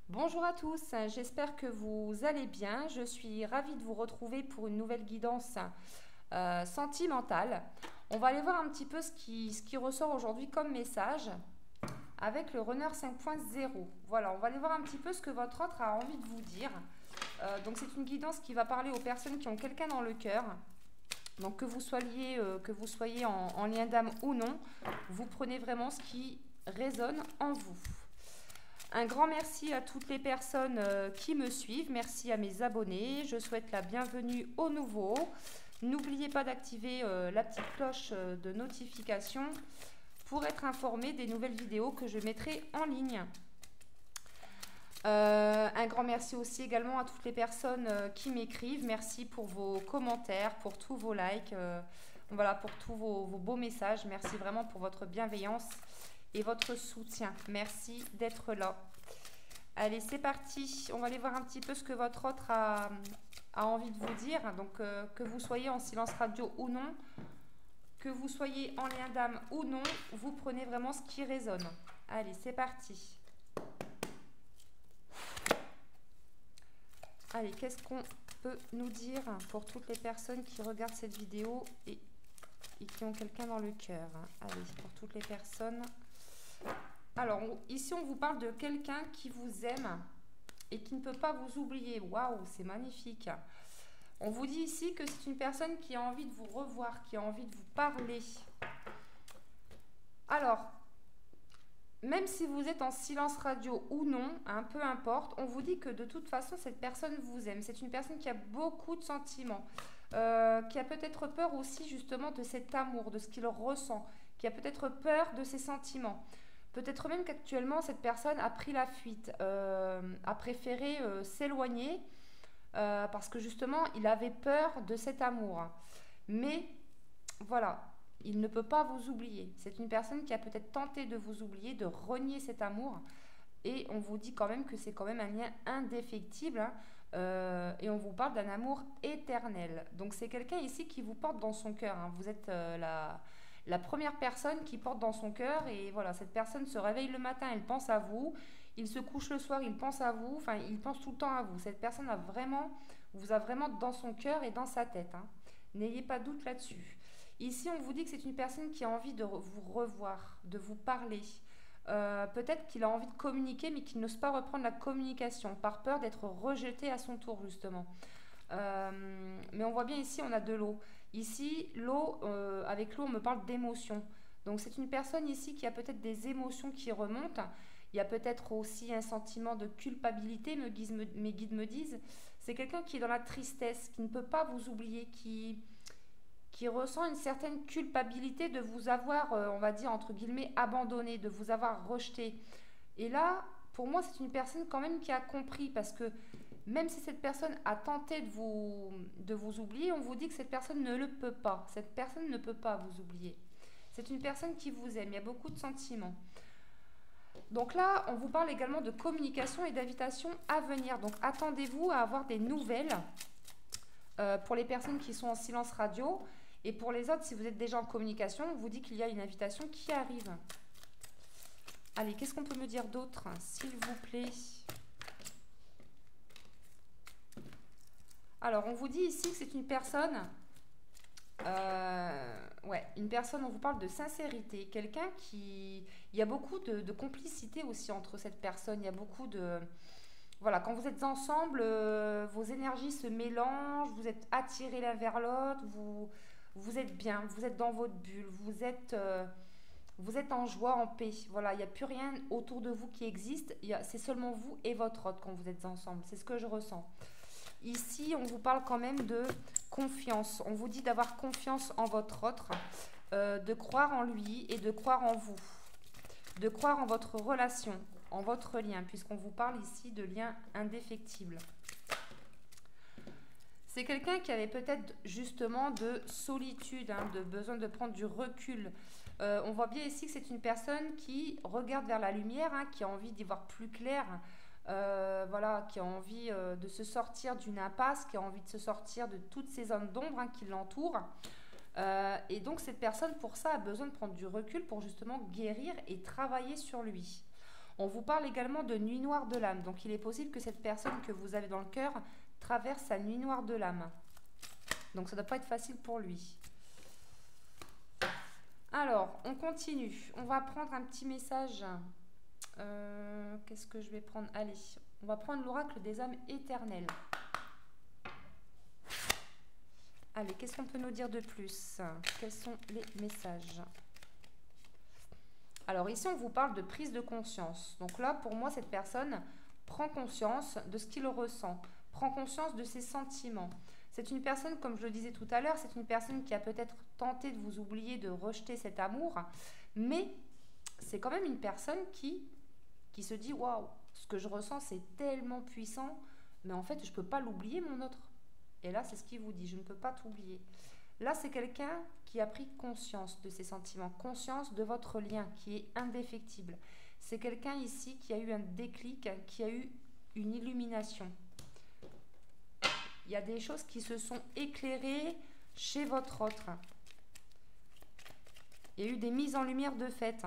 Bonjour à tous, j'espère que vous allez bien. Je suis ravie de vous retrouver pour une nouvelle guidance sentimentale. On va aller voir un petit peu ce qui ressort aujourd'hui comme message avec le Runner 5.0. Voilà, on va aller voir un petit peu ce que votre autre a envie de vous dire. Donc c'est une guidance qui va parler aux personnes qui ont quelqu'un dans le cœur. Donc que vous soyez en lien d'âme ou non, vous prenez vraiment ce qui résonne en vous. Un grand merci à toutes les personnes qui me suivent. Merci à mes abonnés. Je souhaite la bienvenue aux nouveaux. N'oubliez pas d'activer la petite cloche de notification pour être informé des nouvelles vidéos que je mettrai en ligne. Un grand merci aussi également à toutes les personnes qui m'écrivent. Merci pour vos commentaires, pour tous vos likes, voilà, pour tous vos beaux messages. Merci vraiment pour votre bienveillance et votre soutien. Merci d'être là. Allez, c'est parti. On va aller voir un petit peu ce que votre autre a envie de vous dire. Donc, que vous soyez en silence radio ou non, que vous soyez en lien d'âme ou non, vous prenez vraiment ce qui résonne. Allez, c'est parti. Allez, qu'est-ce qu'on peut nous dire pour toutes les personnes qui regardent cette vidéo et qui ont quelqu'un dans le cœur? Allez, pour toutes les personnes. Alors, ici, on vous parle de quelqu'un qui vous aime et qui ne peut pas vous oublier. Waouh, c'est magnifique. On vous dit ici que c'est une personne qui a envie de vous revoir, qui a envie de vous parler. Alors, même si vous êtes en silence radio ou non, peu importe, on vous dit que de toute façon, cette personne vous aime. C'est une personne qui a beaucoup de sentiments, qui a peut-être peur aussi justement de cet amour, de ce qu'il ressent, qui a peut-être peur de ses sentiments. Peut-être même qu'actuellement, cette personne a pris la fuite, a préféré s'éloigner parce que justement, il avait peur de cet amour. Mais voilà, il ne peut pas vous oublier. C'est une personne qui a peut-être tenté de vous oublier, de renier cet amour. Et on vous dit quand même que c'est quand même un lien indéfectible. Et on vous parle d'un amour éternel. Donc c'est quelqu'un ici qui vous porte dans son cœur. Vous êtes la première personne qui porte dans son cœur. Et voilà, cette personne se réveille le matin, elle pense à vous. Il se couche le soir, il pense à vous. Enfin, il pense tout le temps à vous. Cette personne vous a vraiment dans son cœur et dans sa tête. N'ayez pas de doute là-dessus. Ici, on vous dit que c'est une personne qui a envie de vous revoir, de vous parler. Peut-être qu'il a envie de communiquer, mais qu'il n'ose pas reprendre la communication, par peur d'être rejeté à son tour, justement. Mais on voit bien ici, on a de l'eau. Ici, l'eau, avec l'eau, on me parle d'émotions. Donc, c'est une personne ici qui a peut-être des émotions qui remontent. Il y a peut-être aussi un sentiment de culpabilité, mes guides me disent. C'est quelqu'un qui est dans la tristesse, qui ne peut pas vous oublier, qui ressent une certaine culpabilité de vous avoir, on va dire, entre guillemets, abandonné, de vous avoir rejeté. Et là, pour moi, c'est une personne quand même qui a compris, parce que même si cette personne a tenté de vous oublier, on vous dit que cette personne ne le peut pas. Cette personne ne peut pas vous oublier. C'est une personne qui vous aime, il y a beaucoup de sentiments. Donc là, on vous parle également de communication et d'invitation à venir. Donc attendez-vous à avoir des nouvelles pour les personnes qui sont en silence radio. Et pour les autres, si vous êtes déjà en communication, on vous dit qu'il y a une invitation qui arrive. Allez, qu'est-ce qu'on peut me dire d'autre, s'il vous plaît? Alors, on vous dit ici que c'est une personne... une personne, on vous parle de sincérité. Quelqu'un qui... Il y a beaucoup de complicité aussi entre cette personne. Il y a beaucoup de... Voilà, quand vous êtes ensemble, vos énergies se mélangent, vous êtes attirés l'un vers l'autre, vous êtes bien, vous êtes dans votre bulle, vous êtes en joie, en paix. Voilà, il n'y a plus rien autour de vous qui existe, c'est seulement vous et votre autre quand vous êtes ensemble. C'est ce que je ressens. Ici, on vous parle quand même de confiance. On vous dit d'avoir confiance en votre autre, de croire en lui et de croire en vous, de croire en votre relation, en votre lien, puisqu'on vous parle ici de lien indéfectible. C'est quelqu'un qui avait peut-être justement de solitude, de besoin de prendre du recul. On voit bien ici que c'est une personne qui regarde vers la lumière, qui a envie d'y voir plus clair, voilà, qui a envie de se sortir d'une impasse, qui a envie de se sortir de toutes ces zones d'ombre qui l'entourent. Et donc cette personne, pour ça, a besoin de prendre du recul pour justement guérir et travailler sur lui. On vous parle également de nuit noire de l'âme. Donc, il est possible que cette personne que vous avez dans le cœur traverse sa nuit noire de l'âme. Donc, ça ne doit pas être facile pour lui. Alors, on continue. On va prendre un petit message. Qu'est-ce que je vais prendre? Allez, on va prendre l'oracle des âmes éternelles. Allez, qu'est-ce qu'on peut nous dire de plus? Quels sont les messages? Alors ici, on vous parle de prise de conscience. Donc là, pour moi, cette personne prend conscience de ce qu'il ressent, prend conscience de ses sentiments. C'est une personne, comme je le disais tout à l'heure, c'est une personne qui a peut-être tenté de vous oublier, de rejeter cet amour, mais c'est quand même une personne qui se dit « Waouh, ce que je ressens, c'est tellement puissant, mais en fait, je ne peux pas l'oublier, mon autre. » Et là, c'est ce qu'il vous dit, je ne peux pas t'oublier. Là, c'est quelqu'un qui a pris conscience de ses sentiments, conscience de votre lien qui est indéfectible. C'est quelqu'un ici qui a eu un déclic, qui a eu une illumination. Il y a des choses qui se sont éclairées chez votre autre. Il y a eu des mises en lumière de fait.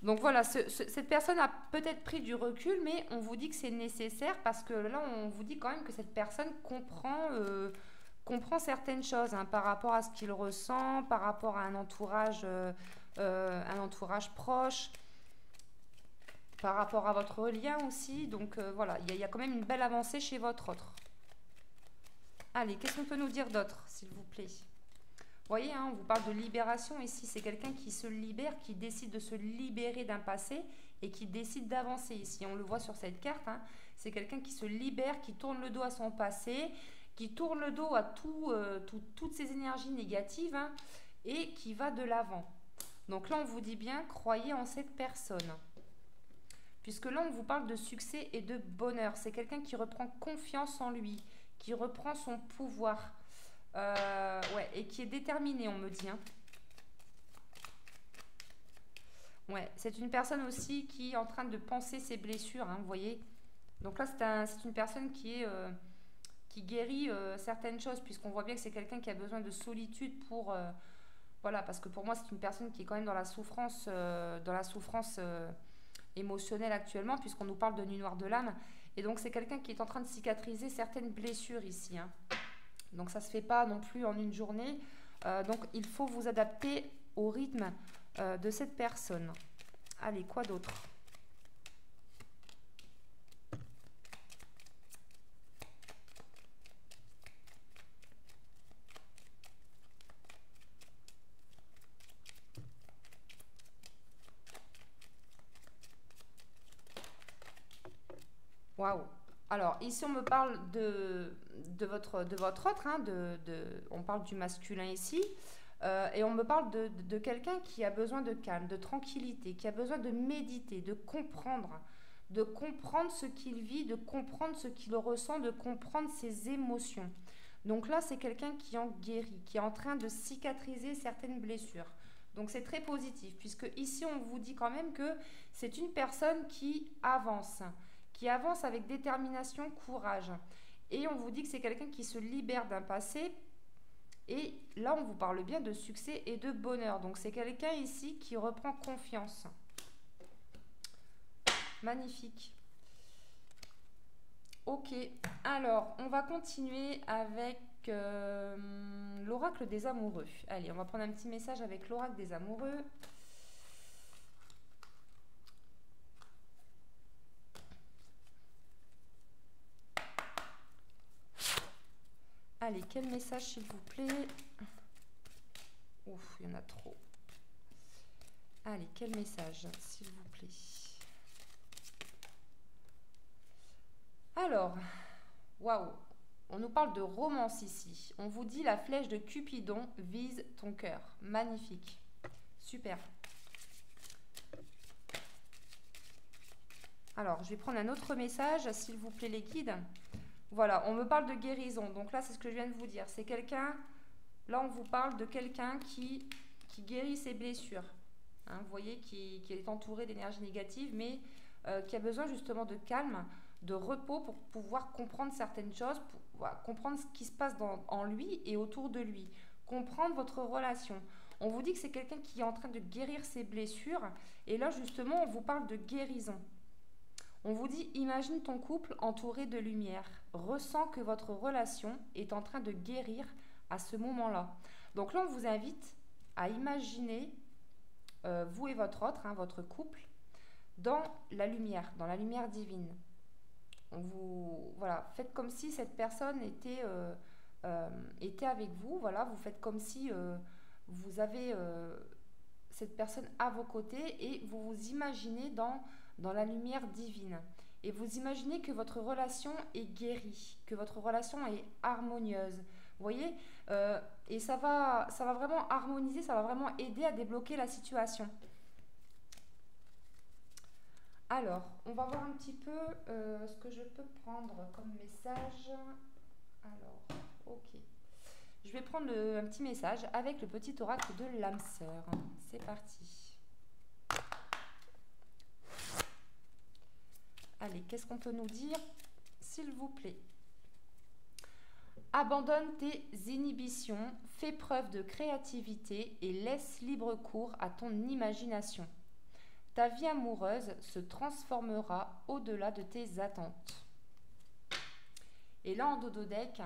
Donc voilà, cette personne a peut-être pris du recul, mais on vous dit que c'est nécessaire parce que là, on vous dit quand même que cette personne comprend certaines choses par rapport à ce qu'il ressent, par rapport à un entourage proche, par rapport à votre lien aussi. Donc voilà, il y a quand même une belle avancée chez votre autre. Allez, qu'est-ce qu'on peut nous dire d'autre, s'il vous plaît? Vous voyez, on vous parle de libération ici. C'est quelqu'un qui se libère, qui décide de se libérer d'un passé et qui décide d'avancer ici. On le voit sur cette carte. C'est quelqu'un qui se libère, qui tourne le dos à son passé, qui tourne le dos à toutes ces énergies négatives et qui va de l'avant. Donc là, on vous dit bien, croyez en cette personne. Puisque là, on vous parle de succès et de bonheur. C'est quelqu'un qui reprend confiance en lui, qui reprend son pouvoir. Ouais, et qui est déterminé, on me dit. Ouais, c'est une personne aussi qui est en train de penser ses blessures, vous voyez. Donc là, c'est une personne qui guérit certaines choses, puisqu'on voit bien que c'est quelqu'un qui a besoin de solitude pour... voilà, parce que pour moi, c'est une personne qui est quand même dans la souffrance émotionnelle actuellement, puisqu'on nous parle de nuit noire de l'âme. Et donc, c'est quelqu'un qui est en train de cicatriser certaines blessures ici. Donc ça ne se fait pas non plus en une journée. Donc il faut vous adapter au rythme de cette personne. Allez, quoi d'autre? Waouh! Alors, ici, on me parle de votre autre, on parle du masculin ici, et on me parle de quelqu'un qui a besoin de calme, de tranquillité, qui a besoin de méditer, de comprendre ce qu'il vit, de comprendre ce qu'il ressent, de comprendre ses émotions. Donc là, c'est quelqu'un qui en guérit, qui est en train de cicatriser certaines blessures. Donc c'est très positif, puisque ici, on vous dit quand même que c'est une personne qui avance avec détermination, courage. Et on vous dit que c'est quelqu'un qui se libère d'un passé. Et là, on vous parle bien de succès et de bonheur. Donc, c'est quelqu'un ici qui reprend confiance. Magnifique. Ok. Alors, on va continuer avec l'oracle des amoureux. Allez, on va prendre un petit message avec l'oracle des amoureux. Allez, quel message s'il vous plaît? Ouf, il y en a trop. Allez, quel message s'il vous plaît? Alors, waouh, on nous parle de romance ici. On vous dit la flèche de Cupidon vise ton cœur. Magnifique. Super. Alors, je vais prendre un autre message, s'il vous plaît les guides. Voilà, on me parle de guérison. Donc là, c'est ce que je viens de vous dire. C'est quelqu'un, là, on vous parle de quelqu'un qui guérit ses blessures. Vous voyez, qui est entouré d'énergie négative, mais qui a besoin justement de calme, de repos pour pouvoir comprendre certaines choses, pour comprendre ce qui se passe en lui et autour de lui. Comprendre votre relation. On vous dit que c'est quelqu'un qui est en train de guérir ses blessures. Et là, justement, on vous parle de guérison. On vous dit, imagine ton couple entouré de lumière. Ressens que votre relation est en train de guérir à ce moment-là. Donc là, on vous invite à imaginer vous et votre autre, hein, votre couple, dans la lumière divine. Voilà, faites comme si cette personne était avec vous. Voilà, vous faites comme si vous avez cette personne à vos côtés et vous vous imaginez dans la lumière divine. Et vous imaginez que votre relation est guérie, que votre relation est harmonieuse. Vous voyez, et ça va vraiment harmoniser, ça va vraiment aider à débloquer la situation. Alors, on va voir un petit peu ce que je peux prendre comme message. Alors, ok. Je vais prendre un petit message avec le petit oracle de l'âme sœur. C'est parti. Allez, qu'est-ce qu'on peut nous dire, s'il vous plaît? Abandonne tes inhibitions, fais preuve de créativité et laisse libre cours à ton imagination. Ta vie amoureuse se transformera au-delà de tes attentes. Et là, en dodo-deck,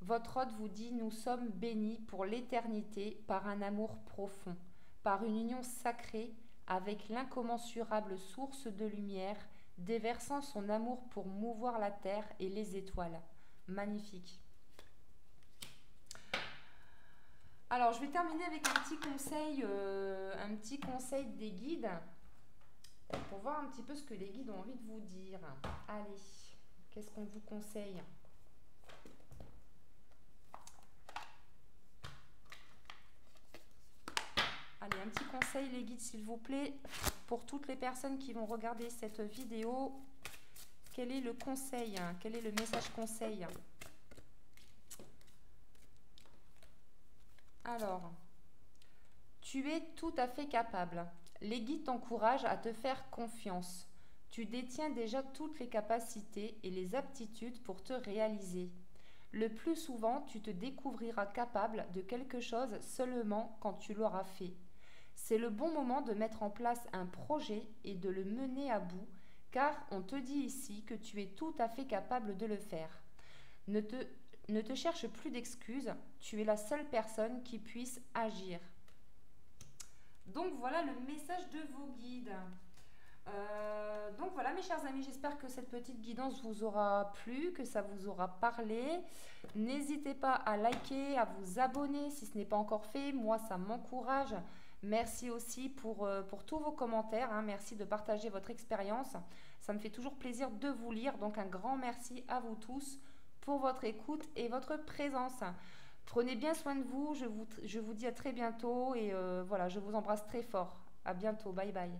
votre hôte vous dit « Nous sommes bénis pour l'éternité par un amour profond, par une union sacrée avec l'incommensurable source de lumière, déversant son amour pour mouvoir la terre et les étoiles. » Magnifique. Alors, je vais terminer avec un petit conseil des guides pour voir un petit peu ce que les guides ont envie de vous dire. Allez, qu'est-ce qu'on vous conseille? Allez, un petit conseil, les guides, s'il vous plaît, pour toutes les personnes qui vont regarder cette vidéo. Quel est le conseil? Quel est le message conseil? Alors, tu es tout à fait capable. Les guides t'encouragent à te faire confiance. Tu détiens déjà toutes les capacités et les aptitudes pour te réaliser. Le plus souvent, tu te découvriras capable de quelque chose seulement quand tu l'auras fait. C'est le bon moment de mettre en place un projet et de le mener à bout, car on te dit ici que tu es tout à fait capable de le faire. Ne te cherche plus d'excuses, tu es la seule personne qui puisse agir. Donc voilà le message de vos guides. Donc voilà mes chers amis, j'espère que cette petite guidance vous aura plu, que ça vous aura parlé. N'hésitez pas à liker, à vous abonner si ce n'est pas encore fait, moi ça m'encourage. Merci aussi pour tous vos commentaires, hein. Merci de partager votre expérience, ça me fait toujours plaisir de vous lire, donc un grand merci à vous tous pour votre écoute et votre présence. Prenez bien soin de vous, je vous dis à très bientôt et voilà, je vous embrasse très fort. À bientôt, bye bye.